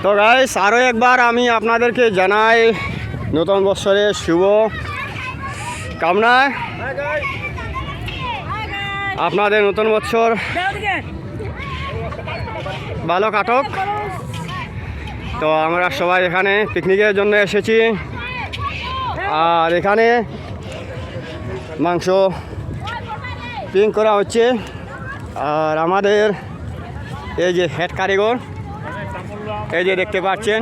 তো গাইস আরও একবার আমি আপনাদেরকে জানাই নতুন বছরের শুভ কামনা। আপনাদের নতুন বছর ভালো কাটুক। তো আমরা সবাই এখানে পিকনিকের জন্য এসেছি, আর এখানে মাংস পিং করা হচ্ছে। আর আমাদের এই যে হেড কারিগর, এই যে দেখতে পাচ্ছেন,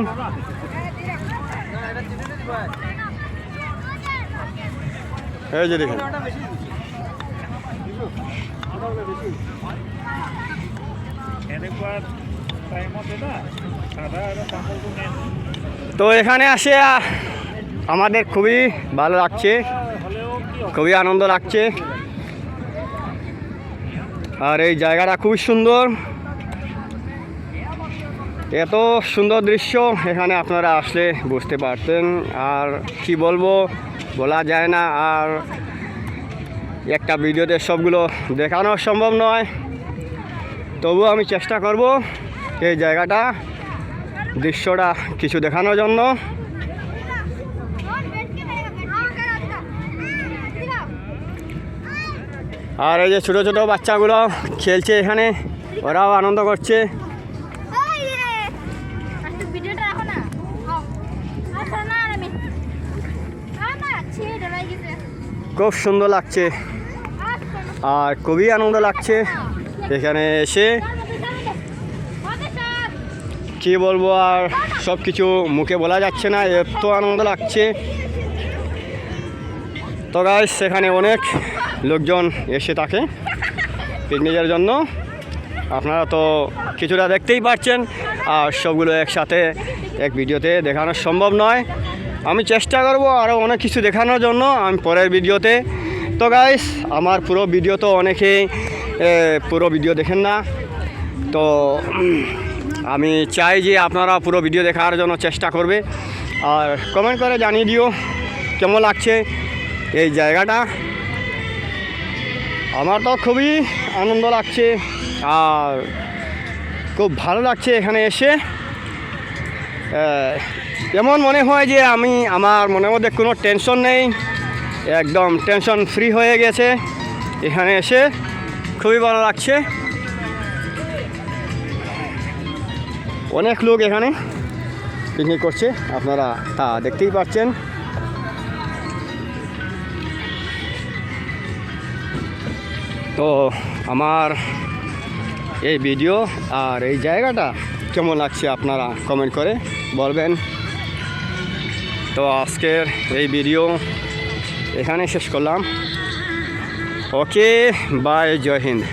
এই যে দেখুন। তো এখানে আসে আমাদের খুবই ভালো লাগছে, খুবই আনন্দ লাগছে। আর এই জায়গাটা খুবই সুন্দর, এত সুন্দর দৃশ্য এখানে আপনারা আসলে বুঝতে পারতেন। আর কি বলবো, বলা যায় না। আর একটা ভিডিওতে সবগুলো দেখানো সম্ভব নয়, তবুও আমি চেষ্টা করব এই জায়গাটা, দৃশ্যটা কিছু দেখানোর জন্য। আর এই যে ছোটো ছোটো বাচ্চাগুলো খেলছে এখানে, ওরাও আনন্দ করছে। খুব সুন্দর লাগছে আর খুবই আনন্দ লাগছে এখানে এসে। কি বলবো, আর সব কিছু মুখে বলা যাচ্ছে না, এত আনন্দ লাগছে। তো গাইস সেখানে অনেক লোকজন এসে থাকে পিকনিকের জন্য, আপনারা তো কিছুটা দেখতেই পাচ্ছেন। আর সবগুলো একসাথে এক ভিডিওতে দেখানো সম্ভব নয়, আমি চেষ্টা করব আরও অনেক কিছু দেখানোর জন্য আমি পরের ভিডিওতে। তো গাইস আমার পুরো ভিডিও তো অনেকেই পুরো ভিডিও দেখেন না, তো আমি চাই যে আপনারা পুরো ভিডিও দেখার জন্য চেষ্টা করবে। আর কমেন্ট করে জানিয়ে দিও কেমন লাগছে এই জায়গাটা। আমার তো খুবই আনন্দ লাগছে আর খুব ভালো লাগছে এখানে এসে। এমন মনে হয় যে আমার মনের মধ্যে কোনো টেনশন নেই, একদম টেনশন ফ্রি হয়ে গেছে এখানে এসে, খুবই ভালো লাগছে। অনেক লোক এখানে পিকনিক করছে, আপনারা তা দেখতেই পাচ্ছেন। তো আমার এই ভিডিও আর এই জায়গাটা কেমন লাগছে আপনারা কমেন্ট করে বলবেন। তো আজকের এই ভিডিও এখানে শেষ করলাম। ওকে বাই, জয় হিন্দ।